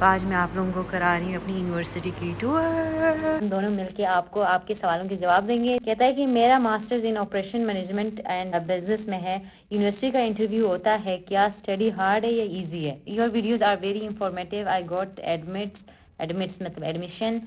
तो आज मैं आप लोगों को करा रही हूँ अपनी यूनिवर्सिटी की टूर। हम दोनों मिलके आपको आपके सवालों के जवाब देंगे। कहता है कि मेरा masters in operation management and business में है। यूनिवर्सिटी का इंटरव्यू होता है, क्या स्टडी हार्ड है या इजी है? Your videos are very informative. I got admits मतलब admission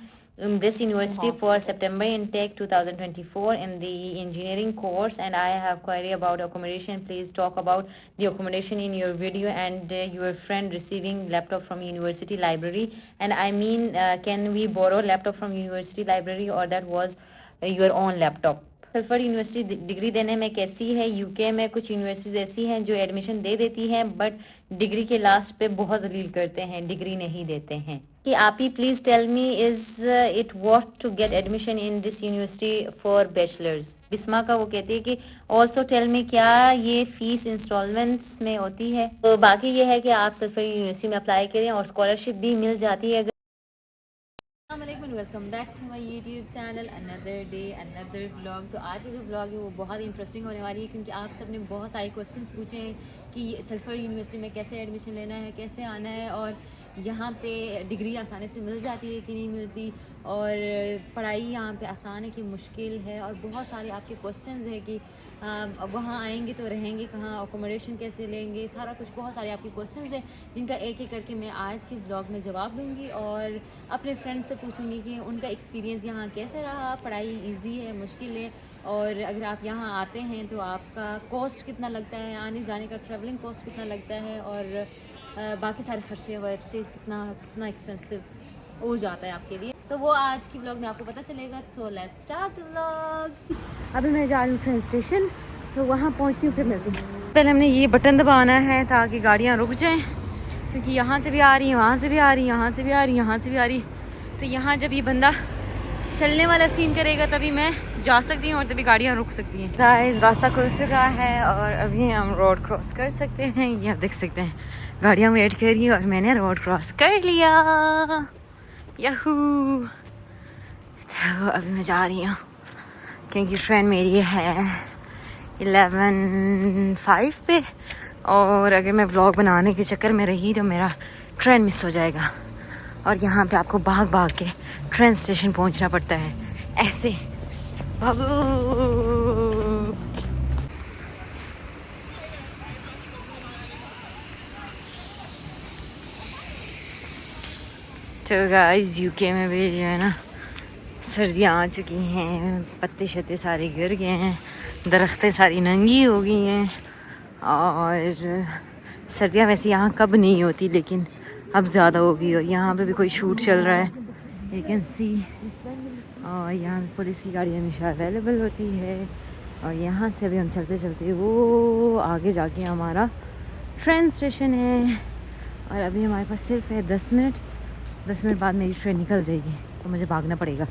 in this university for September intake 2024 in the engineering course, and I have query about accommodation. Please talk about the accommodation in your video, and your friend receiving laptop from university library, and I mean can we borrow laptop from university library or that was your own laptop? Sulphur university degree देने में कैसी है? UK में कुछ universities ऐसी हैं जो admission दे देती हैं बट डिग्री के लास्ट पे बहुत जलील करते हैं, डिग्री नहीं देते हैं। कि आप ही please tell me, is it worth to get admission in this university for bachelors? Bisma का वो कहती है कि ऑल्सो टेल मी, क्या ये फीस इंस्टॉलमेंट्स में होती है? तो बाकी ये है कि आप सल्फर यूनिवर्सिटी में अप्लाई करें और स्कॉलरशिप भी मिल जाती है। Welcome back to my YouTube channel, another day another vlog. तो आज का जो व्लॉग है वो बहुत ही इंटरेस्टिंग होने वाली है क्योंकि आप सब ने बहुत सारे क्वेश्चंस पूछे हैं कि सल्फर यूनिवर्सिटी में कैसे एडमिशन लेना है, कैसे आना है, और यहाँ पे डिग्री आसानी से मिल जाती है कि नहीं मिलती, और पढ़ाई यहाँ पे आसान है कि मुश्किल है, और बहुत सारे आपके क्वेश्चंस हैं कि वहाँ आएंगे तो रहेंगे कहाँ, अकोमोडेशन कैसे लेंगे, सारा कुछ बहुत सारे आपके क्वेश्चंस हैं जिनका एक एक करके मैं आज के ब्लॉग में जवाब दूंगी और अपने फ्रेंड्स से पूछूंगी कि उनका एक्सपीरियंस यहाँ कैसे रहा, पढ़ाई इजी है मुश्किल है, और अगर आप यहाँ आते हैं तो आपका कॉस्ट कितना लगता है, आने जाने का ट्रैवलिंग कॉस्ट कितना लगता है, और बाकी सारे खर्चे वर्चे कितना कितना एक्सपेंसिव हो जाता है आपके लिए। तो वो आज की व्लॉग में आपको पता चलेगा। So let's start the vlog. अभी मैं जा रही हूँ ट्रेन स्टेशन, तो वहाँ पहुँचती हूँ फिर मिलती हूँ। पहले हमने ये बटन दबाना है ताकि गाड़ियाँ रुक जाएं, क्योंकि यहाँ से भी आ रही है, वहाँ से भी आ रही, यहाँ से भी आ रही, यहाँ से भी आ रही। तो यहाँ जब ये बंदा चलने वाला सीन करेगा तभी मैं जा सकती हूँ और तभी गाड़ियाँ रुक सकती हैं। गाइस रास्ता खुल चुका है और अभी हम रोड क्रॉस कर सकते हैं। ये आप देख सकते हैं गाड़ियाँ वेट कर रही है और मैंने रोड क्रॉस कर लिया। याहू। तो अभी मैं जा रही हूँ क्योंकि ट्रेन मेरी है 11:05 पे, और अगर मैं व्लॉग बनाने के चक्कर में रही तो मेरा ट्रेन मिस हो जाएगा, और यहाँ पे आपको भाग भाग के ट्रेन स्टेशन पहुँचना पड़ता है, ऐसे भागो। तो गाइस यूके में भी जो है ना सर्दियाँ आ चुकी हैं, पत्ते शत्ते सारे गिर गए हैं, दरख्तें सारी नंगी हो गई हैं, और सर्दियाँ वैसे यहाँ कब नहीं होती लेकिन अब ज़्यादा हो गई। और यहाँ पे भी कोई शूट चल रहा है, यू कैन सी, और यहाँ पुलिस की गाड़ी हमेशा अवेलेबल होती है। और यहाँ से अभी हम चलते चलते वो आगे जाके हमारा ट्रेन स्टेशन है, और अभी हमारे पास सिर्फ है 10 मिनट। 10 मिनट बाद मेरी ट्रेन निकल जाएगी तो मुझे भागना पड़ेगा।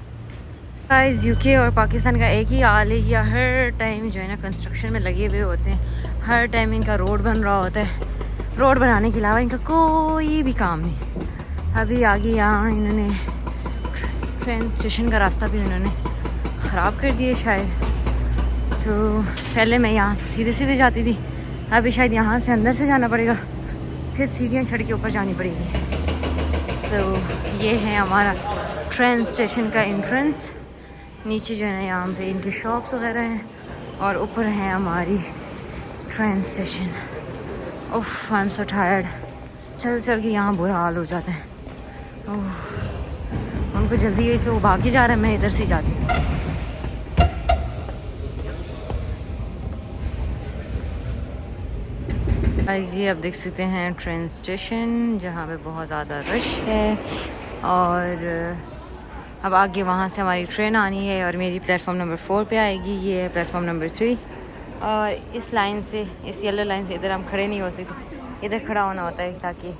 गाइस यूके और पाकिस्तान का एक ही हाल है, या हर टाइम जो है ना कंस्ट्रक्शन में लगे हुए होते हैं, हर टाइम इनका रोड बन रहा होता है, रोड बनाने के अलावा इनका कोई भी काम नहीं। अभी आगे यहाँ इन्होंने ट्रेन स्टेशन का रास्ता भी इन्होंने ख़राब कर दिया शायद। तो पहले मैं यहाँ से सीधे सीधे जाती थी, अभी शायद यहाँ से अंदर से जाना पड़ेगा, फिर सीढ़ियाँ चढ़ के ऊपर जानी पड़ेगी। तो ये है हमारा ट्रेन स्टेशन का एंट्रेंस। नीचे जो है ना यहाँ पे इनके शॉप्स वगैरह हैं, और ऊपर है हमारी train station. Oh I am so tired, चल चल के यहाँ बुरा हाल हो जाता है। ओह उनको जल्दी है इसलिए वो भाग के जा रहा है, मैं इधर से जाती हूँ। ये आप देख सकते हैं ट्रेन स्टेशन जहाँ पे बहुत ज़्यादा रश है, और अब आगे वहाँ से हमारी ट्रेन आनी है और मेरी प्लेटफॉर्म नंबर 4 पे आएगी। ये है प्लेटफॉर्म नंबर 3, और इस लाइन से, इस येलो लाइन से इधर हम खड़े नहीं हो सकते, इधर खड़ा होना होता है ताकि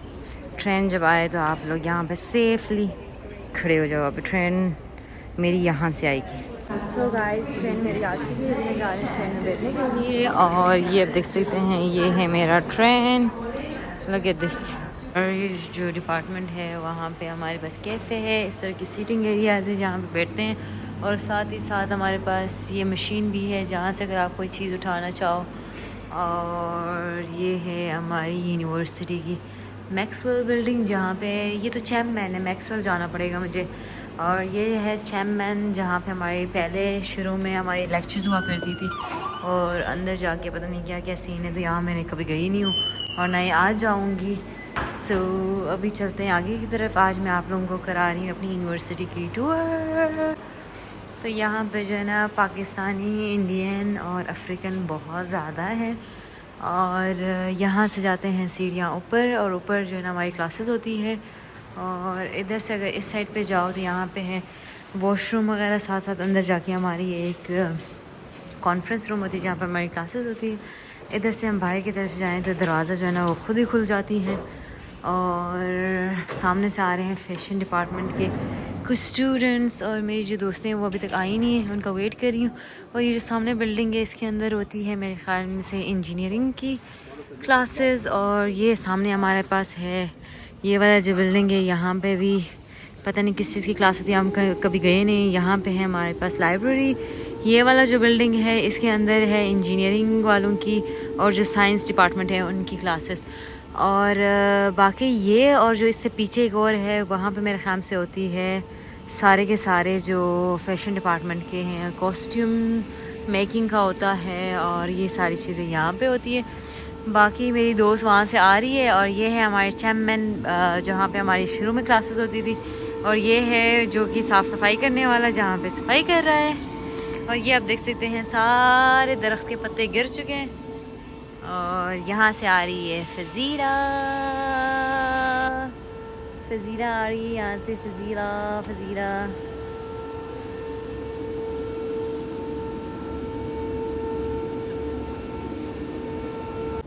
ट्रेन जब आए तो आप लोग यहाँ पे सेफली खड़े हो जाओ। अभी ट्रेन मेरी यहाँ से आएगी। तो गाइस ट्रेन मेरी आ चुकी है, मैं जा रही हूँ ट्रेन में बैठने के लिए, और ये आप देख सकते हैं ये है मेरा ट्रेन। Look at this. और ये जो डिपार्टमेंट है वहाँ पे हमारे पास कैफ़े है, इस तरह की सीटिंग एरियाज है जहाँ पे बैठते हैं, और साथ ही साथ हमारे पास ये मशीन भी है जहाँ से अगर आप कोई चीज़ उठाना चाहो। और ये है हमारी यूनिवर्सिटी की मैक्सवेल बिल्डिंग जहाँ पे, ये तो चैम्पमैन है, मैक्सवेल जाना पड़ेगा मुझे। और ये है चैम्पमैन जहाँ पे हमारे पहले शुरू में हमारी लेक्चर्स हुआ करती थी। और अंदर जाके पता नहीं क्या क्या सीन है, तो यहाँ मैंने कभी गई नहीं हूँ और ना ही आज जाऊँगी। सो अभी चलते हैं आगे की तरफ। आज मैं आप लोगों को करा रही हूँ अपनी यूनिवर्सिटी की टूर। तो यहाँ पे जो है ना पाकिस्तानी, इंडियन और अफ्रीकन बहुत ज़्यादा है। और यहाँ से जाते हैं सीढ़ियाँ ऊपर, और ऊपर जो है ना हमारी क्लासेस होती है। और इधर से अगर इस साइड पे जाओ तो यहाँ पे है वॉशरूम वगैरह, साथ साथ अंदर जाके हमारी एक कॉन्फ्रेंस रूम होती है जहाँ पर हमारी क्लासेस होती है। इधर से हम बाहर की तरफ से जाएँ तो दरवाज़ा जो है ना वो खुद ही खुल जाती है। और सामने से आ रहे हैं फैशन डिपार्टमेंट के कुछ स्टूडेंट्स, और मेरी जो दोस्तें हैं वो अभी तक आई नहीं है, उनका वेट कर रही हूँ। और ये जो सामने बिल्डिंग है इसके अंदर होती है मेरे ख्याल से इंजीनियरिंग की क्लासेस। और ये सामने हमारे पास है ये वाला जो बिल्डिंग है, यहाँ पे भी पता नहीं किस चीज़ की क्लास होती है, हम कभी गए नहीं। यहाँ पे है हमारे पास लाइब्रेरी। ये वाला जो बिल्डिंग है इसके अंदर है इंजीनियरिंग वालों की और जो साइंस डिपार्टमेंट है उनकी क्लासेस। और बाकी ये, और जो इससे पीछे एक और है वहाँ पे मेरे ख्याल से होती है सारे के सारे जो फैशन डिपार्टमेंट के हैं, कॉस्ट्यूम मेकिंग का होता है, और ये सारी चीज़ें यहाँ पे होती है। बाकी मेरी दोस्त वहाँ से आ रही है। और ये है हमारे चैम्पमैन जहाँ पे हमारी शुरू में क्लासेस होती थी। और ये है जो कि साफ़ सफाई करने वाला जहाँ पे सफाई कर रहा है। और ये आप देख सकते हैं सारे दरख्त के पत्ते गिर चुके हैं। और यहाँ से आ रही है फजीरा, फजीरा आ रही है यहाँ से, फजीरा फजीरा।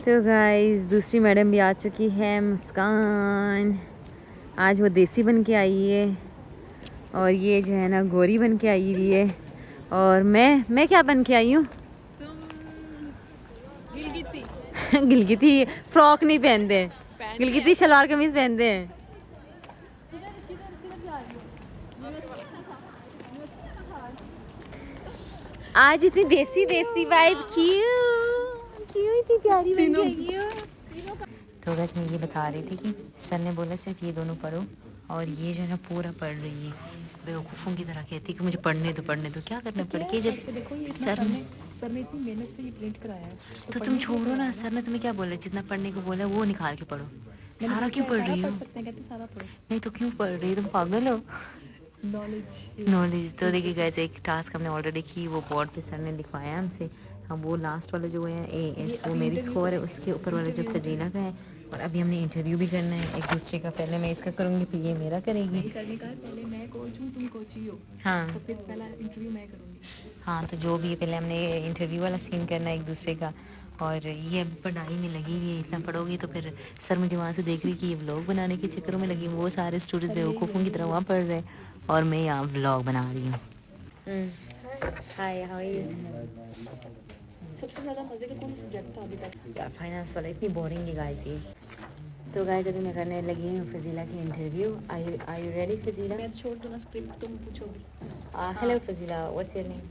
तो गाइस दूसरी मैडम भी आ चुकी है, मुस्कान। आज वो देसी बन के आई है, और ये जो है ना गोरी बन के आई हुई है। और मैं क्या बन के आई हूँ? गिलगिती फ्रॉक नहीं पहनते, गिलगिती शलवार कमीज पहनते हैं। आज इतनी देसी देसी वाइब, क्यों इतनी प्यारी बन गई हो? तो बस मैं ये बता रही थी कि सर ने बोला सिर्फ ये दोनों पढ़ो, और ये जो है ना पूरा पढ़ रही है, बेवकूफ़ों की तरह कहती कि मुझे पढ़ने दो क्या करना पड़ के। जब सर ने इतनी मेहनत से ये प्रिंट कराया है तो तुम छोड़ो ना, सर ने तुम्हें क्या बोला, जितना पढ़ने को बोला वो निकाल के पढ़ो। सारा क्यों पढ़ रही हो? सारा पढ़ो। नहीं तो क्यों पढ़ रही हो, तुम पागल हो? नॉलेज तो देखिए गाइस, एक टास्क हमने ऑलरेडी की, वो बोर्ड पे सर ने लिखवाया हमसे। हम वो लास्ट वाला जो है AS, वो मेरी स्कोर है, उसके ऊपर वाला जो फजीला का है। और अभी हमने इंटरव्यू भी करना है एक दूसरे का। पहले मैं इसका करूँगी, फिर ये मेरा करेगी। सर ने कहा पहले मैं कोच हूँ, तुम कोची हो। हाँ तो फिर पहला इंटरव्यू मैं करूँगी। हाँ, तो जो भी है पहले हमने इंटरव्यू वाला सीन करना है एक दूसरे का। और ये अब पढ़ाई में लगी हुई है, इतना पढ़ोगी तो फिर सर मुझे वहाँ से देख रही कि ये व्लॉग बनाने के चक्करों में लगी, वो सारे स्टूडेंट्स बेवकूफ़ों की तरह वहाँ पढ़ रहे हैं और मैं यहाँ व्लॉग बना रही हूँ। हाय, हाउ आर यू? सबसे ज़्यादा मज़े का कौन सा सब्जेक्ट था अभी तक? यार फाइनेंस वाला इतनी बोरिंग है गाइस ये। तो गाइस अभी मैं करने लगी हूँ फजीला की interview. Are you ready Fazila? मैं छोड़ दूँ ना स्क्रिप्ट, तुम पूछोगी। Hello Fazila, what's your name?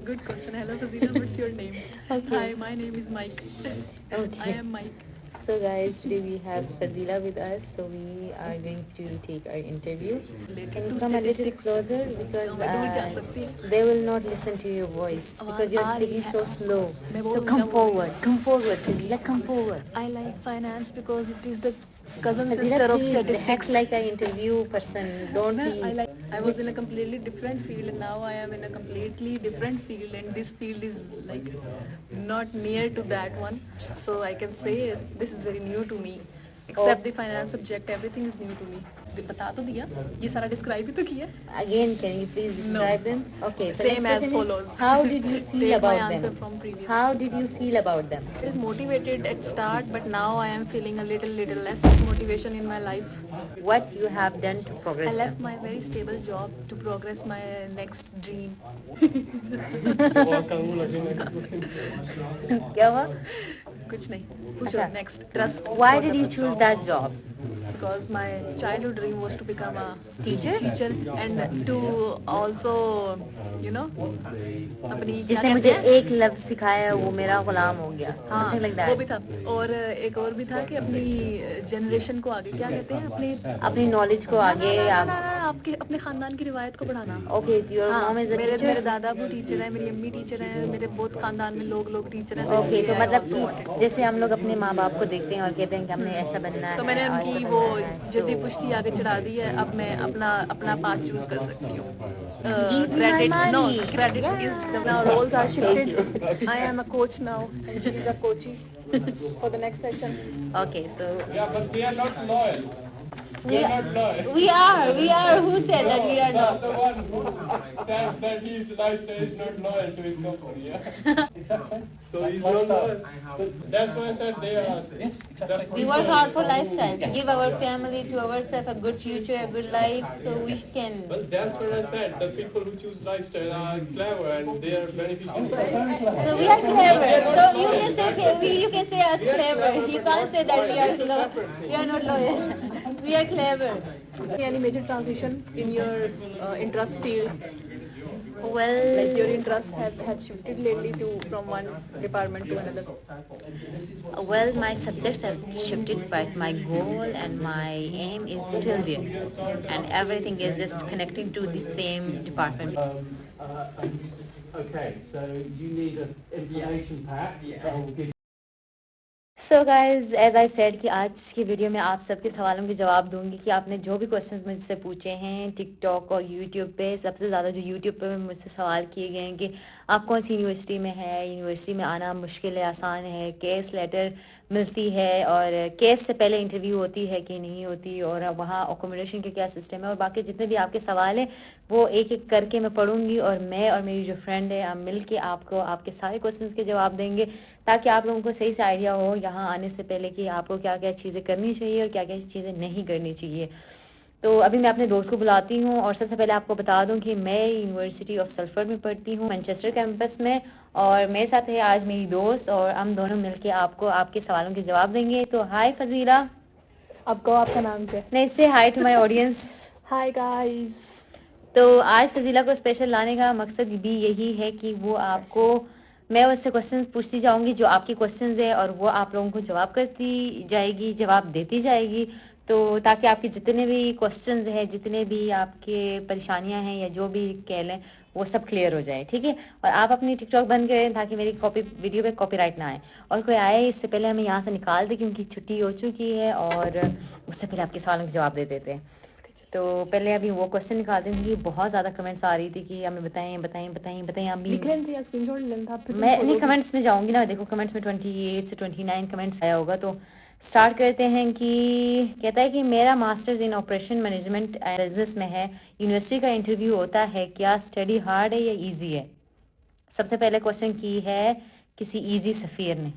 Good question. Hello Fazila, what's your name? Okay. Hi, my name is Mike. Okay. I am Mike. So guys, today we have Fazila with us, so we are going to take our interview. Can you come a little closer, because they will not listen to your voice because you're speaking so slow. So come forward Fazila, come forward. I like finance because it is the cousin Fazila, sister of please statistics. act like an interview person, don't be. I was in a completely different field and now I am in a completely different field, and this field is like not near to that one, so I can say this is very new to me, except the finance subject, everything is new to me. बता तो दिया, ये सारा describe भी तो किया. Again, can you please describe them? Okay, so Same next as question is, follows. how did you feel Take my about answer them? from previous. How did you feel about them? I was motivated at start, but now I am feeling a little less motivation in my life. What you have done to I progress left them? my very stable job to progress my next dream. क्या हुआ? कुछ नहीं, पूछो अच्छा। Next. Trust. Why did you choose that job? Because my childhood dream was to become a Teacher? and to also, you know, अपनी क्या जिसने कहते मुझे हैं, एक लफ्ज सिखाया वो मेरा गुलाम हो गया, हाँ समथिंग लाइक वो भी दैट। था। और एक और भी था कि अपनी जनरेशन को आगे क्या कहते हैं, अपनी अपनी नॉलेज को आगे आप। आपके अपने खानदान की रिवायत को बढ़ाना। ओके, योर हाँ, मॉम इज अ मेरे टीचर। दादा भी टीचर हैं, मेरी अम्मी टीचर हैं, मेरे बहुत खानदान में लोग टीचर हैं। ओके, तो इसलिए I मतलब also wanted कि to- जैसे हम लोग अपने माँ बाप को देखते हैं और कहते हैं कि हमने ऐसा बनना तो है मैंने और उनकी ऐसा वो बनना है, जल्दी so पुश्ती आगे चढ़ा दी है। अब मैं अपना अपना पाथ चूज कर सकती हूँ। Give me my credit no, money. Credit is now, roles are shifted. I am a coach now and she is a coachee for the next session. okay, so Yeah, but we are not loyal. we We are not loyal. we are who said that we are The not? one who said that his lifestyle is not loyal to his company. Yeah. So he's not loyal. That's why I said they are. the We work hard for people lifestyle to give our family, to ourselves a good future, a good life, so we can. Well, that's what I said. The people who choose lifestyle are clever and they are beneficial. So we are clever. So you can say you can say us clever. You can't say that we are not loyal. We are clever. Any major transition in your interest field? Like Well, your interests have shifted lately to from one department to another? my subjects have shifted, but my goal and my aim is still there, and everything is just connecting to the same department. Okay, so you need an information pack that will give so guys, as I said कि आज की video में आप सबके सवालों के जवाब दूंगी कि आपने जो भी क्वेश्चंस मुझसे पूछे हैं टिकटॉक और यूट्यूब पे, सबसे ज़्यादा जो यूट्यूब पे मुझसे सवाल किए गए हैं कि आप कौन सी यूनिवर्सिटी में है, यूनिवर्सिटी में आना मुश्किल है आसान है, केस लेटर मिलती है और केस से पहले इंटरव्यू होती है कि नहीं होती, और वहाँ अकोमोडेशन के क्या सिस्टम है, और बाकी जितने भी आपके सवाल हैं वो एक एक करके मैं पढ़ूंगी और मैं और मेरी जो फ्रेंड है हम मिल के आपको आपके सारे क्वेश्चंस के जवाब देंगे, ताकि आप लोगों को सही से आइडिया हो यहाँ आने से पहले कि आपको क्या क्या चीज़ें करनी चाहिए और क्या क्या चीज़ें नहीं करनी चाहिए। तो अभी मैं अपने दोस्त को बुलाती हूँ और सबसे पहले आपको बता दूँ कि मैं यूनिवर्सिटी ऑफ सल्फर में पढ़ती हूँ, मैनचेस्टर कैंपस में, और मेरे साथ है आज मेरी दोस्त, और हम दोनों मिलके आपको आपके सवालों के जवाब देंगे। तो हाय फजीला। आपको आपका नाम क्या है? नहीं, say hi to my audience. Hi guys. तो आज फजीला को स्पेशल लाने का मकसद भी यही है कि वो आपको, मैं उससे क्वेश्चंस पूछती जाऊंगी जो आपके क्वेश्चंस है और वो आप लोगों को जवाब करती जाएगी, जवाब देती जाएगी, तो ताकि आपके जितने भी क्वेश्चंस हैं, जितने भी आपके परेशानियां हैं या जो भी कह लें वो सब क्लियर हो जाए, ठीक है। और आप अपनी टिकटॉक बंद करें ताकि मेरी वीडियो पे कॉपीराइट ना आए, और कोई आए इससे पहले हमें यहाँ से निकाल दे क्योंकि छुट्टी हो चुकी है, और उससे पहले आपके सवालों के जवाब दे देते हैं। तो पहले अभी वो क्वेश्चन निकाल देंगे। बहुत ज़्यादा कमेंट्स आ रही थी कि हमें बताएं बताएं बताएं बताएं। अभी लिख लेते हैं, स्क्रीनशॉट ले लेते हैं, फिर मैं नहीं कमेंट्स में जाऊंगी ना, देखो कमेंट्स में 28 से 29 कमेंट्स आया होगा। तो स्टार्ट करते हैं कि कहता है कि मेरा masters in operation management and business में है, यूनिवर्सिटी का इंटरव्यू होता है, क्या स्टडी हार्ड है या ईजी है? सबसे पहले क्वेश्चन की है किसी ईजी सफ़ीर ने,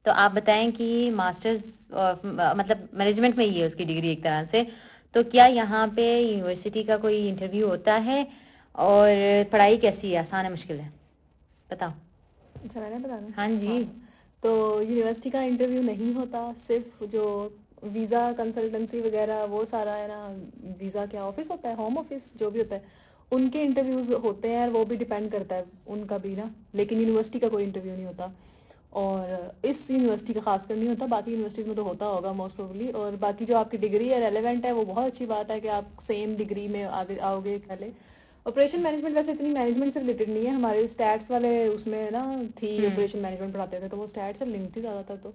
तो आप बताएं कि मास्टर्स मतलब मैनेजमेंट में ही है उसकी डिग्री एक तरह से, तो क्या यहाँ पे यूनिवर्सिटी का कोई इंटरव्यू होता है और पढ़ाई कैसी है, आसान है मुश्किल है, बताओ। अच्छा मैंने बताना? हाँ जी। तो यूनिवर्सिटी का इंटरव्यू नहीं होता, सिर्फ जो वीज़ा कंसल्टेंसी वगैरह वो सारा है ना, वीज़ा क्या ऑफिस होता है, होम ऑफिस जो भी होता है, उनके इंटरव्यूज़ होते हैं, और वो भी डिपेंड करता है उनका भी ना, लेकिन यूनिवर्सिटी का कोई इंटरव्यू नहीं होता। और इस यूनिवर्सिटी का खासकर नहीं होता, बाकी यूनिवर्सिटीज़ में तो होता होगा मोस्ट प्रोबेबली। और बाकी जो आपकी डिग्री है रेलेवेंट है, वो बहुत अच्छी बात है कि आप सेम डिग्री में आगे आओगे पहले। ऑपरेशन मैनेजमेंट वैसे इतनी मैनेजमेंट से रिलेटेड नहीं है, हमारे स्टैट्स वाले उसमें ना थी, ऑपरेशन मैनेजमेंट पढ़ाते थे तो वो स्टैट से लिंक थी ज़्यादातर। तो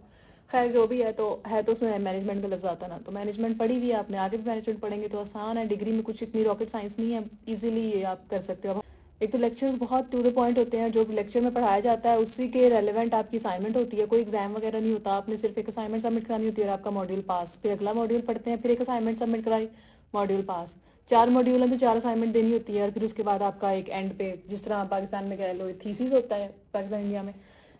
खैर जो भी है तो उसमें मैनेजमेंट का लफ्ज़ आता ना, तो मैनेजमेंट पढ़ी हुई है आपने, आगे भी मैनेजमेंट पढ़ेंगे तो आसान है, डिग्री में कुछ इतनी रॉकेट साइंस नहीं है, ईजिली ये आप कर सकते हो। एक तो लेक्चर्स बहुत टू द पॉइंट होते हैं, जो लेक्चर में पढ़ाया जाता है उसी के रेलेवेंट आपकी असाइनमेंट होती है, कोई एग्जाम वगैरह नहीं होता, आपने सिर्फ एक असाइनमेंट सबमिट करानी होती है और आपका मॉड्यूल पास, फिर अगला मॉड्यूल पढ़ते हैं, फिर एक असाइनमेंट सबमिट कराई, मॉड्यूल पास। 4 मॉड्यूल हैं तो 4 असाइनमेंट देनी होती है, और फिर उसके बाद आपका एक एंड पे, जिस तरह पाकिस्तान में कह लो थीसिस होता है, पाकिस्तान इंडिया में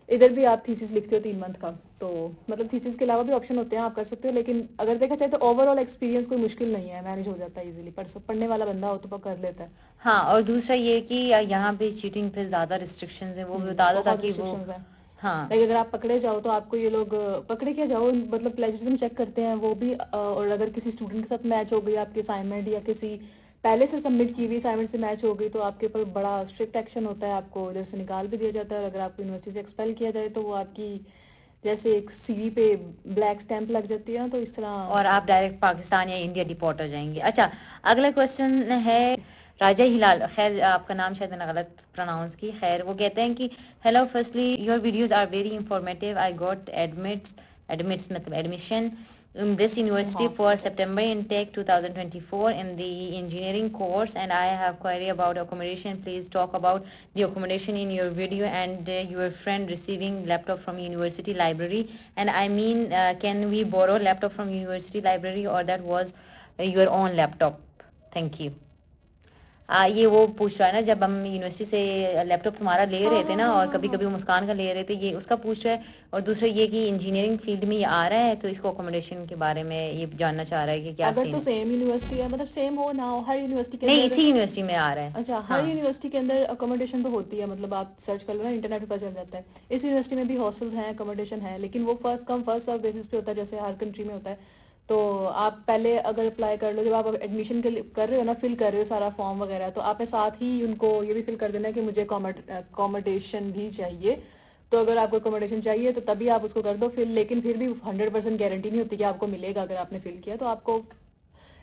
इधर भी आप थीसिस लिखते हो 3 मंथ का, तो मतलब थीसिस के अलावा भी ऑप्शन होते हैं, आप कर सकते हो। लेकिन अगर देखा जाए तो ओवरऑल एक्सपीरियंस कोई मुश्किल नहीं है, मैनेज हो जाता है इजीली, पढ़ने वाला बंदा हो तो कर लेता है। हाँ, और दूसरा ये कि यहाँ पे चीटिंग पे ज़्यादा रिस्ट्रिक्शंस हैं, वो भी बता दो बहुत ताकि वो, restrictions हैं। हाँ लाइक अगर आप पकड़े जाओ तो आपको ये लोग पकड़े क्या जाओ, मतलब प्लेजरिज्म चेक करते हैं वो भी, और अगर किसी स्टूडेंट के साथ मैच हो गई आपकी असाइनमेंट या किसी पहले से सबमिट की हुई असाइनमेंट से मैच हो गई तो आपके ऊपर बड़ा स्ट्रिक्ट एक्शन होता है, आपको इधर से निकाल भी दिया जाता है, और अगर आपको यूनिवर्सिटी से एक्सपेल किया जाए तो वो आपकी जैसे एक सीवी पे ब्लैक स्टैंप लग जाती है ना, तो इस तरह। और आप डायरेक्ट पाकिस्तान या इंडिया डिपोर्ट हो जाएंगे। अच्छा, अगला क्वेश्चन है राजा हिलाल, खैर आपका नाम शायद मैंने गलत प्रोनाउंस की, खैर वो कहते हैं कि hello, firstly your videos are very informative, I got admits मतलब admission in this university for September intake 2024 in the engineering course, and I have query about accommodation. Please talk about the accommodation in your video, and your friend receiving laptop from university library, and I mean can we borrow laptop from university library or that was your own laptop? Thank you. ये वो पूछ रहा है ना, जब हम university से laptop तुम्हारा ले रहे थे ना, और कभी कभी मुस्कान का ले रहे थे, ये उसका पूछ रहा है। और दूसरा ये कि इंजीनियरिंग फील्ड में ये आ रहा है तो इसको अकोमोडेशन के बारे में ये जानना चाह रहा है कि क्या अगर तो सेम यूनिवर्सिटी है, मतलब सेम हो ना हो, हर यूनिवर्सिटी के नहीं, अंदर इसी यूनिवर्सिटी में आ रहा है। अच्छा, हर यूनिवर्सिटी के अंदर अकोमोडेशन तो होती है, मतलब आप सर्च कर लो ना इंटरनेट पे पता चल जाता है। इस यूनिवर्सिटी में भी हॉस्टल्स हैं, अकोमोडेशन है, लेकिन वो first come first serve basis पे होता है, जैसे हर कंट्री में होता है। तो आप पहले अगर अप्लाई कर लो, जब आप एडमिशन कर रहे हो ना, फिल कर रहे हो सारा फॉर्म वगैरह, तो आपने साथ ही उनको ये भी फिल कर देना कि मुझे अकोमोडेशन भी चाहिए। तो अगर आपको अकोमोडेशन चाहिए तो तभी आप उसको कर दो फिल, लेकिन फिर भी 100% गारंटी नहीं होती कि आपको मिलेगा। अगर आपने फिल किया तो आपको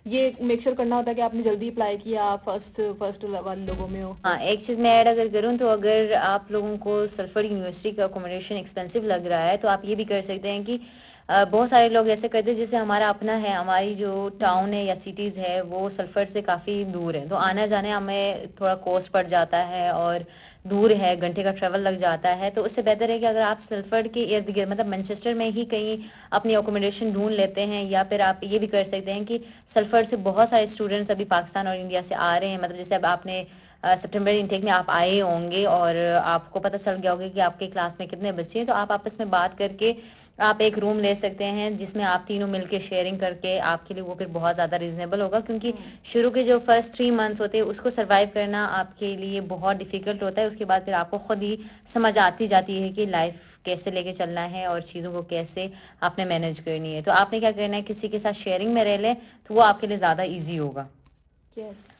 ये मेक श्योर करना होता है कि आपने जल्दी अप्लाई किया, आप फर्स्ट वाले लोगों में हो। हाँ, एक चीज़ मैं ऐड अगर करूँ तो अगर आप लोगों को सल्फर यूनिवर्सिटी का अकोमोडेशन एक्सपेंसिव लग रहा है तो आप ये भी कर सकते हैं कि बहुत सारे लोग ऐसे करते हैं, जैसे हमारा अपना है, हमारी जो टाउन है या सिटीज़ है वो सल्फर से काफ़ी दूर है, तो आना जाने हमें थोड़ा कॉस्ट पड़ जाता है और दूर है, घंटे का ट्रैवल लग जाता है। तो उससे बेहतर है कि अगर आप सल्फर के इर्द गिर्द मतलब मैनचेस्टर में ही कहीं अपनी अकोमोडेशन ढूंढ लेते हैं, या फिर आप ये भी कर सकते हैं कि सल्फर से बहुत सारे स्टूडेंट्स अभी पाकिस्तान और इंडिया से आ रहे हैं, मतलब जैसे अब आपने सितंबर इंटेक में आप आए होंगे और आपको पता चल गया होगा कि आपके क्लास में कितने बच्चे हैं, तो आप आपस में बात करके आप एक रूम ले सकते हैं जिसमें आप तीनों मिलके शेयरिंग करके, आपके लिए वो फिर बहुत ज़्यादा रीजनेबल होगा, क्योंकि शुरू के जो फर्स्ट 3 मंथ्स होते हैं उसको सर्वाइव करना आपके लिए बहुत डिफिकल्ट होता है। उसके बाद फिर आपको खुद ही समझ आती जाती है कि लाइफ कैसे लेके चलना है और चीज़ों को कैसे आपने मैनेज करनी है। तो आपने क्या करना है, किसी के साथ शेयरिंग में रह लें तो वो आपके लिए ज़्यादा ईजी होगा।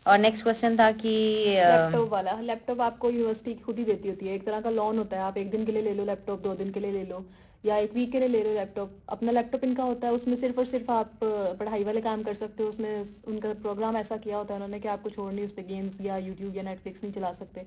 और नेक्स्ट क्वेश्चन था कि लैपटॉप वाला, लैपटॉप आपको यूनिवर्सिटी खुद ही देती होती है, एक तरह का लोन होता है। आप एक दिन के लिए ले लो लैपटॉप, 2 दिन के लिए ले लो, या एक वीक के लिए ले लो लैपटॉप। अपना लैपटॉप इनका होता है, उसमें सिर्फ और सिर्फ आप पढ़ाई वाले काम कर सकते हो। उसमें उनका प्रोग्राम ऐसा किया होता है उन्होंने कि आपको छोड़नी उस पर गेम्स या यूट्यूब या नेटफ्लिक्स नहीं चला सकते।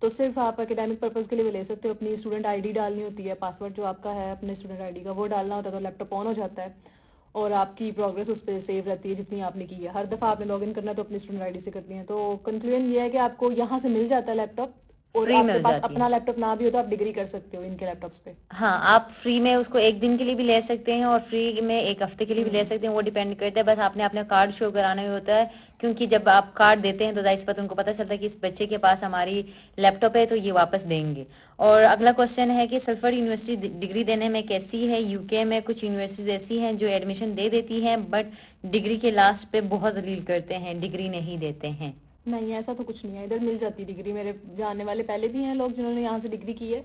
तो सिर्फ आप एकेडमिक पर्पज़ के लिए भी ले सकते हो। अपनी स्टूडेंट आईडी डालनी होती है, पासवर्ड जो आपका है अपने स्टूडेंट आईडी का वो डालना होता है, तो लैपटॉप ऑन हो जाता है और आपकी प्रोग्रेस उस पर सेव रहती है जितनी आपने की है। हर दफ़ा आपने लॉगिन करना है तो अपनी स्टूडेंट आईडी से करनी है। तो कंक्लूजन ये है कि आपको यहाँ से मिल जाता है लैपटॉप, और फ्री आपके मिल पास जाती है। अपना लैपटॉप ना भी हो तो आप डिग्री कर सकते हो इनके लैपटॉप्स पे। हाँ, आप फ्री में उसको एक दिन के लिए भी ले सकते हैं और फ्री में एक हफ्ते के लिए भी ले सकते हैं, वो डिपेंड करता है। बस आपने अपना कार्ड शो कराना ही होता है, क्योंकि जब आप कार्ड देते हैं तो जाहिर सी बात उनको पता चलता है कि इस बच्चे के पास हमारी लैपटॉप है तो ये वापस देंगे। और अगला क्वेश्चन है कि सल्फर यूनिवर्सिटी डिग्री देने में कैसी है? यूके में कुछ यूनिवर्सिटीज ऐसी हैं जो एडमिशन दे देती हैं बट डिग्री के लास्ट पे बहुत जलील करते हैं, डिग्री नहीं देते हैं। नहीं, ऐसा तो कुछ नहीं है, इधर मिल जाती डिग्री। मेरे जानने वाले पहले भी हैं लोग जिन्होंने यहाँ से डिग्री की है।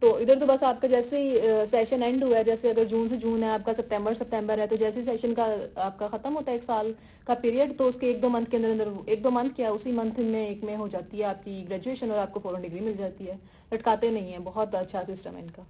तो इधर तो बस आपका जैसे ही सेशन एंड हुआ है, जैसे अगर जून से जून है आपका, सितंबर है, तो जैसे ही सेशन का आपका ख़त्म होता है 1 साल का पीरियड, तो उसके 1-2 मंथ के अंदर अंदर 1-2 मंथ क्या, उसी मंथ में एक में हो जाती है आपकी ग्रेजुएशन और आपको फौरन डिग्री मिल जाती है। लटकाते नहीं है, बहुत अच्छा सिस्टम है इनका।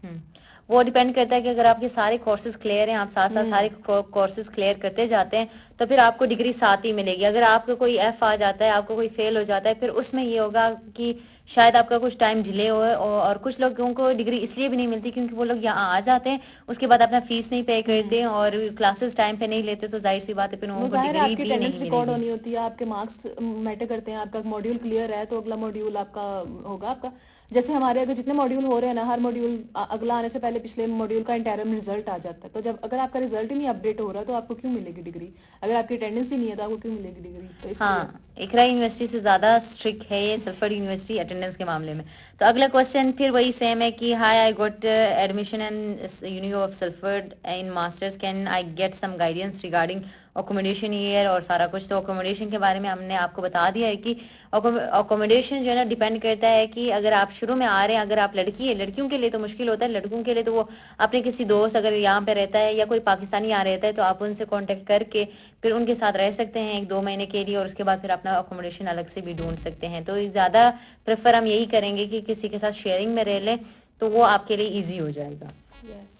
वो डिपेंड करता है कि अगर आपके सारे कोर्सेज क्लियर हैं, आप साथ साथ सारे कोर्सेज क्लियर करते जाते हैं तो फिर आपको डिग्री साथ ही मिलेगी। अगर आपका कोई एफ आ जाता है, आपको कोई फेल हो जाता है, फिर उसमें ये होगा कि शायद आपका कुछ टाइम डिले हो, और कुछ लोगों को डिग्री इसलिए भी नहीं मिलती क्योंकि वो लोग यहाँ आ जाते हैं, उसके बाद अपना फीस नहीं पे करते और क्लासेस टाइम पे नहीं लेते, तो जाहिर सी बात है फिर उनको डिग्री आपकी भी नहीं अटेंडेंस रिकॉर्ड मिलेगी। होनी होती है, आपके मार्क्स मैटर करते हैं। आपका मॉड्यूल क्लियर है तो अगला मॉड्यूल आपका होगा आपका। जैसे हमारे अगर जितने मॉड्यूल हो रहे हैं ना, हर मॉड्यूल अगला आने से पहले पिछले मॉड्यूल का इंटरम रिजल्ट आ जाता है। तो जब अगर आपका रिजल्ट ही नहीं अपडेट हो रहा तो आपको क्यों मिलेगी डिग्री? अगर आपकी अटेंडेंस ही नहीं है तो आपको क्यों मिलेगी डिग्री? तो इसलिए हाँ, इकरा यूनिवर्सिटी से ज़्यादा स्ट्रिक्ट है ये सल्फर यूनिवर्सिटी अटेंडेंस के मामले में। तो अगला क्वेश्चन फिर वही सेम है कि hi, I got admission in university of Salford in masters, can I get some guidance regarding accommodation year और सारा कुछ। तो अकोमोडेशन के बारे में हमने आपको बता दिया है कि अकोमोडेशन जो है ना डिपेंड करता है कि अगर आप शुरू में आ रहे हैं, अगर आप लड़की है, लड़कियों के लिए तो मुश्किल होता है, लड़कों के लिए तो वो अपने किसी दोस्त अगर यहाँ पे रहता है या कोई पाकिस्तानी यहाँ रहता है तो आप उनसे कांटेक्ट करके फिर उनके साथ रह सकते हैं 1-2 महीने के लिए, और उसके बाद फिर अपना अकोमोडेशन अलग से भी ढूंढ सकते हैं। तो ज़्यादा प्रेफर हम यही करेंगे कि किसी के साथ शेयरिंग में रह लें, तो वो आपके लिए ईजी हो जाएगा। Yes.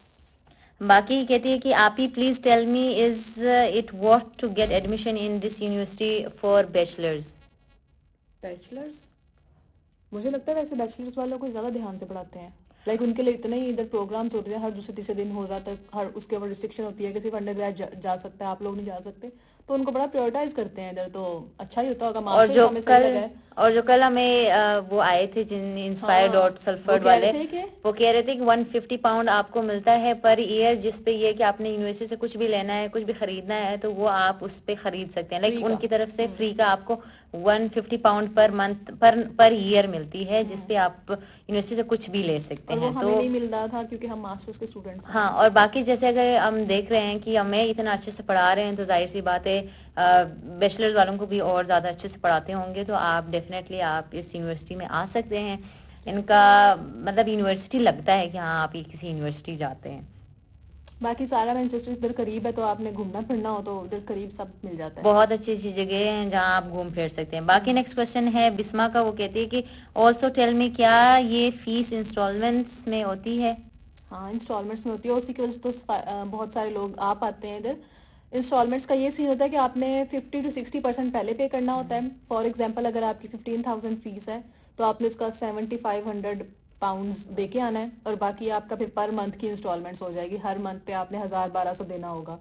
बाकी कहती है कि आप ही please tell me is it worth to get admission in this university for bachelors. Bachelors, मुझे लगता है वैसे बैचलर्स वालों को ज़्यादा ध्यान से पढ़ाते हैं। लाइक उनके लिए इतने ही इधर प्रोग्राम्स होते हैं, हर दूसरे तीसरे दिन हो रहा था, हर उसके ऊपर रिस्ट्रिक्शन होती है कि सिर्फ अंडर ग्रेड जा सकता है, आप लोग नहीं जा सकते, तो उनको बड़ा प्रायोरिटाइज करते हैं इधर। तो अच्छा ही होता होगा। और जो मास्टर्स हमें सही लगा कल है। और जो कल हमें वो आए थे जिन इंस्पायर हाँ, डॉट सल्फर्ड वो कह रहे वाले, थे कि वो कह रहे थे कि 150 पाउंड आपको मिलता है पर ईयर, जिस पे ये कि आपने यूनिवर्सिटी से कुछ भी लेना है, कुछ भी खरीदना है तो वो आप उस पे खरीद सकते हैं। लाइक फ्री का। उनकी तरफ से फ्री का आपको 150 pound per month per year मिलती है, जिस पे आप यूनिवर्सिटी से कुछ भी ले सकते और वो हैं। हमें तो नहीं मिल रहा था क्योंकि हम मास्टर्स के स्टूडेंट्स हैं। हाँ, और बाकी जैसे अगर हम देख रहे हैं कि हमें इतना अच्छे से पढ़ा रहे हैं तो जाहिर सी बात है बैचलर्स वालों को भी और ज़्यादा अच्छे से पढ़ाते होंगे, तो आप डेफिनेटली आप इस यूनिवर्सिटी में आ सकते हैं। इनका मतलब यूनिवर्सिटी लगता है कि हाँ आप ये किसी यूनिवर्सिटी जाते हैं। बाकी सारा मैनचेस्टर इधर करीब है, तो आपने घूमना फिरना हो तो इधर करीब सब मिल जाता है। बहुत अच्छी अच्छी जगह हैं जहाँ आप घूम फिर सकते हैं। बाकी नेक्स्ट क्वेश्चन है बिस्मा का, वो कहती है कि ऑल्सो टेल मी क्या ये फीस इंस्टॉलमेंट्स में होती है। हाँ, इंस्टॉलमेंट्स में होती है, उसी की वजह से तो बहुत सारे लोग आ पाते हैं इधर। इंस्टॉलमेंट्स का ये सीन होता है कि आपने 50 to 60% पहले पे करना होता है। फॉर एग्जांपल अगर आपकी 15,000 फीस है तो आपने उसका 7500 पाउंड्स दे के आना है, और बाकी आपका फिर पर मंथ की इंस्टॉलमेंट्स हो जाएगी। हर मंथ पे आपने 1000-1200 देना होगा।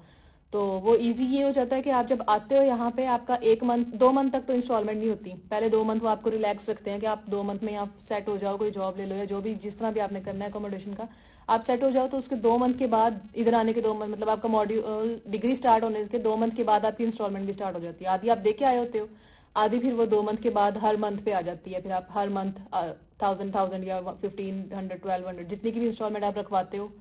तो वो इजी ये हो जाता है कि आप जब आते हो यहाँ पे, आपका 1 मंथ 2 मंथ तक तो इंस्टॉलमेंट नहीं होती। पहले 2 मंथ वो आपको रिलैक्स रखते हैं कि आप 2 मंथ में यहाँ सेट हो जाओ, कोई जॉब ले लो या जो भी जिस तरह भी आपने करना है अकोमोडेशन का, आप सेट हो जाओ। तो उसके 2 मंथ के बाद इधर आने के 2 मंथ, मतलब आपका मॉड्यूल डिग्री स्टार्ट होने के 2 मंथ के बाद आपकी इंस्टॉलमेंट भी स्टार्ट हो जाती है। आधी आप दे के आए होते हो, आधी फिर वो 2 मंथ के बाद हर मंथ पे आ जाती है। फिर आप हर मंथ 1000 या 1500-1200 जितनी की भी इंस्टॉलमेंट आप रखवाते हो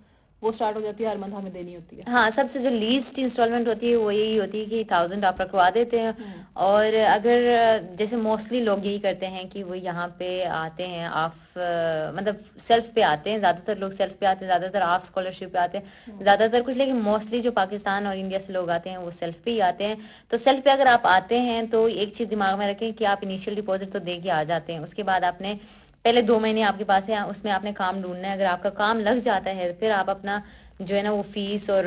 वो स्टार्ट हो जाती है, हर मंथ हमें देनी होती है। हाँ, सबसे जो लीस्ट इंस्टॉलमेंट होती है वो यही होती है कि 1000 आप रखवा देते हैं। और अगर जैसे मोस्टली लोग यही करते हैं कि वो यहाँ पे आते हैं ऑफ मतलब सेल्फ पे आते हैं, ज़्यादातर लोग सेल्फ पे आते हैं, ज़्यादातर ऑफ स्कॉलरशिप पे आते हैं ज़्यादातर कुछ, लेकिन मोस्टली जो पाकिस्तान और इंडिया से लोग आते हैं वो सेल्फ पे ही आते हैं। तो सेल्फ पे अगर आप आते हैं तो एक चीज़ दिमाग में रखें कि आप इनिशियल डिपॉजिट तो दे के आ जाते हैं, उसके बाद आपने पहले 2 महीने आपके पास है, उसमें आपने काम ढूंढना है। अगर आपका काम लग जाता है फिर आप अपना जो है ना वो फीस और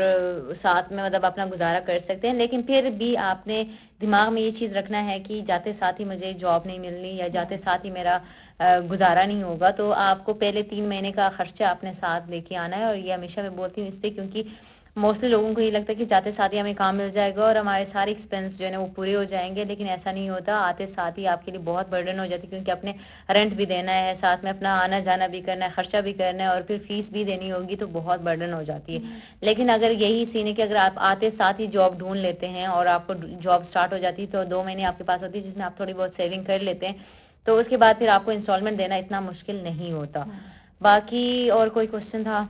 साथ में मतलब अपना गुजारा कर सकते हैं। लेकिन फिर भी आपने दिमाग में ये चीज़ रखना है कि जाते साथ ही मुझे जॉब नहीं मिलनी या जाते साथ ही मेरा गुजारा नहीं होगा, तो आपको पहले 3 महीने का खर्चा अपने साथ लेके आना है। और ये हमेशा मैं बोलती हूँ इससे, क्योंकि मोस्टली लोगों को ये लगता है कि जाते साथ ही हमें काम मिल जाएगा और हमारे सारे एक्सपेंस जो है ना वो पूरे हो जाएंगे, लेकिन ऐसा नहीं होता। आते साथ ही आपके लिए बहुत बर्डन हो जाती है, क्योंकि अपने रेंट भी देना है, साथ में अपना आना जाना भी करना है, खर्चा भी करना है और फिर फीस भी देनी होगी, तो बहुत बर्डन हो जाती है। लेकिन अगर यही सीन है कि अगर आप आते साथ ही जॉब ढूंढ लेते हैं और आपको जॉब स्टार्ट हो जाती है तो 2 महीने आपके पास होती है जिसमें आप थोड़ी बहुत सेविंग कर लेते हैं, तो उसके बाद फिर आपको इंस्टॉलमेंट देना इतना मुश्किल नहीं होता। बाकी और कोई क्वेश्चन था?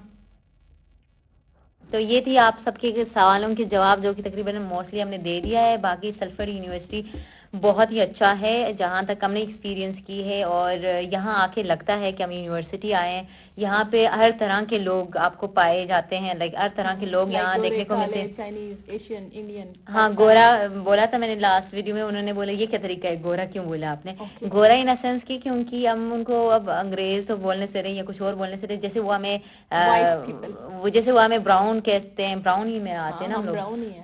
तो ये थी आप सबके के सवालों के जवाब, जो कि तकरीबन मोस्टली हमने दे दिया है। बाकी सल्फर यूनिवर्सिटी बहुत ही अच्छा है जहाँ तक हमने एक्सपीरियंस की है, और यहाँ आके लगता है कि हम यूनिवर्सिटी आए हैं। यहाँ पे हर तरह के लोग आपको पाए जाते हैं, लाइक हर तरह के लोग यहाँ देखने को मिलते हैं। Chinese, Asian, Indian. हाँ, गोरा बोला था मैंने लास्ट वीडियो में, उन्होंने बोला ये क्या तरीका है, गोरा क्यों बोला आपने? गोरा इन सेंस की क्योंकि हम उनको अब अंग्रेज तो बोलने से रहे या कुछ और बोलने से रहे, जैसे वो हमें जैसे वो हमें ब्राउन कहते हैं, ब्राउन ही में आते हैं ना हम लोग।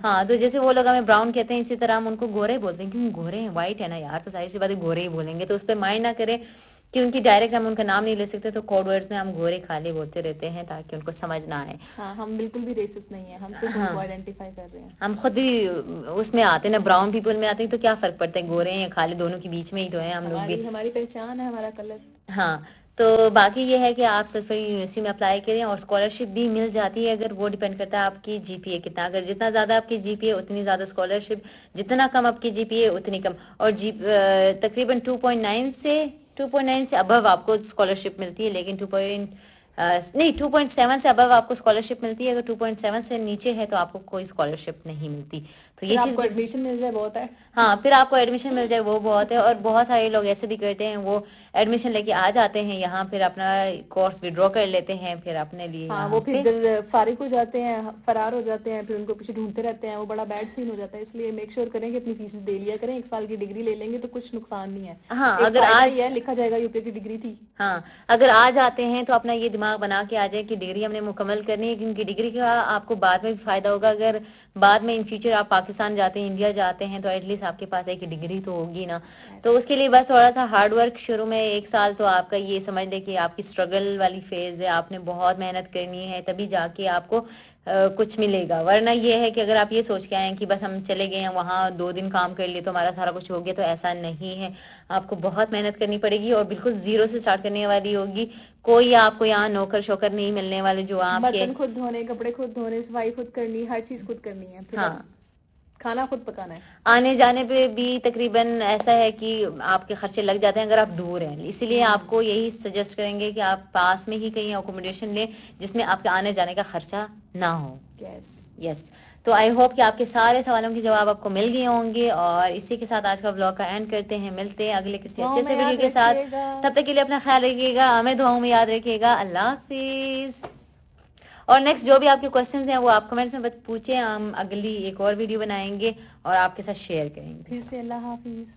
हाँ, तो जैसे वो लोग हमें ब्राउन कहते हैं, इसी तरह हम उनको गोरे बोलते हैं, क्योंकि गोरे हैं, व्हाइट है ना यार, तो सारी सी बातें गोरे ही बोलेंगे। तो उस पर माइंड ना करें, क्योंकि डायरेक्ट हम उनका नाम नहीं ले सकते, तो कोड वर्ड्स में हम गोरे खाली बोलते रहते हैं ताकि उनको समझ ना आए। हाँ, हम बिल्कुल भी रेसिस्ट नहीं है, हम सिर्फ उनको आइडेंटिफाई कर रहे हैं। हम खुद भी उसमें आते हैं ना, ब्राउन पीपल में आते हैं, तो क्या फर्क पड़ता है गोरे हैं या खाली, दोनों के बीच में ही तो है हम लोग भी। हमारी पहचान है, हमारा कलर। हाँ, तो बाकी ये है कि आप सल्फर यूनिवर्सिटी में अप्लाई करें और स्कॉलरशिप भी मिल जाती है। अगर वो डिपेंड करता है आपकी जीपीए कितना, अगर जितना ज़्यादा आपकी जीपीए उतनी ज़्यादा स्कॉलरशिप, जितना कम आपकी जीपीए उतनी कम। और तकरीबन 2.9 से अबव आपको स्कॉलरशिप मिलती है, लेकिन 2.7 से अबव आपको स्कॉलरशिप मिलती है। अगर 2.7 से नीचे है तो आपको कोई स्कॉलरशिप नहीं मिलती। तो ये फिर चीज़ आपको एडमिशन मिल जाए बहुत है। हाँ, फिर आपको एडमिशन मिल जाए वो बहुत है। और बहुत सारे लोग ऐसे भी करते हैं, वो एडमिशन लेके आ जाते हैं यहाँ, फिर अपना कोर्स विड्रॉ कर लेते हैं, फिर अपने लिए हाँ, यहाँ वो फिर पे इधर फारिग हो जाते हैं, फरार हो जाते हैं, फिर उनको पीछे ढूंढते रहते हैं, वो बड़ा बैड सीन हो जाता है। इसलिए मेक श्योर करें कि अपनी फीस दे लिया करें। 1 साल की डिग्री ले लेंगे तो कुछ नुकसान नहीं है, हाँ, एक अगर फायदा आज ही है, लिखा जाएगा यूके की डिग्री थी। हाँ, अगर आ जाते हैं तो अपना ये दिमाग बना के आ जाए कि डिग्री हमने मुकम्मल करनी है, क्योंकि डिग्री का आपको बाद में भी फायदा होगा। अगर बाद में इन फ्यूचर आप पाकिस्तान जाते हैं, इंडिया जाते हैं, तो एटलीस्ट आपके पास एक डिग्री तो होगी ना। तो उसके लिए बस थोड़ा सा हार्ड वर्क शुरू में 1 साल तो आपका ये समझ लें कि आपकी स्ट्रगल वाली फेज है, आपने बहुत मेहनत करनी है, तभी जाके आपको कुछ मिलेगा। वरना ये है कि अगर आप ये सोच के आए हैं कि बस हम चले गए हैं वहाँ 2 दिन काम कर लिए तो हमारा सारा कुछ हो गया, तो ऐसा नहीं है। आपको बहुत मेहनत करनी पड़ेगी और बिल्कुल जीरो से स्टार्ट करने वाली होगी। कोई आपको यहाँ नौकर शोकर नहीं मिलने वाले जो आपके बर्तन खुद धोने, कपड़े खुद धोने, सफाई खुद करनी, हर चीज खुद करनी है। फिर हाँ, खाना खुद पकाना है। आने जाने पे भी तकरीबन ऐसा है कि आपके खर्चे लग जाते हैं अगर आप दूर हैं। इसीलिए आपको यही सजेस्ट करेंगे कि आप पास में ही कहीं अकोमोडेशन लें जिसमें आपके आने जाने का खर्चा ना हो। यस। तो आई होप कि आपके सारे सवालों के जवाब आपको मिल गए होंगे। और इसी के साथ आज का ब्लॉग का एंड करते हैं। मिलते हैं अगले किसी अच्छे से वीडियो के साथ। तब तक के लिए अपना ख्याल रखिएगा, हमें दुआओं में याद रखिएगा। अल्लाह हाफिज। और नेक्स्ट जो भी आपके क्वेश्चंस हैं वो आप कमेंट्स में बस पूछें, हम अगली एक और वीडियो बनाएंगे और आपके साथ शेयर करेंगे। फिर से अल्लाह हाफिज।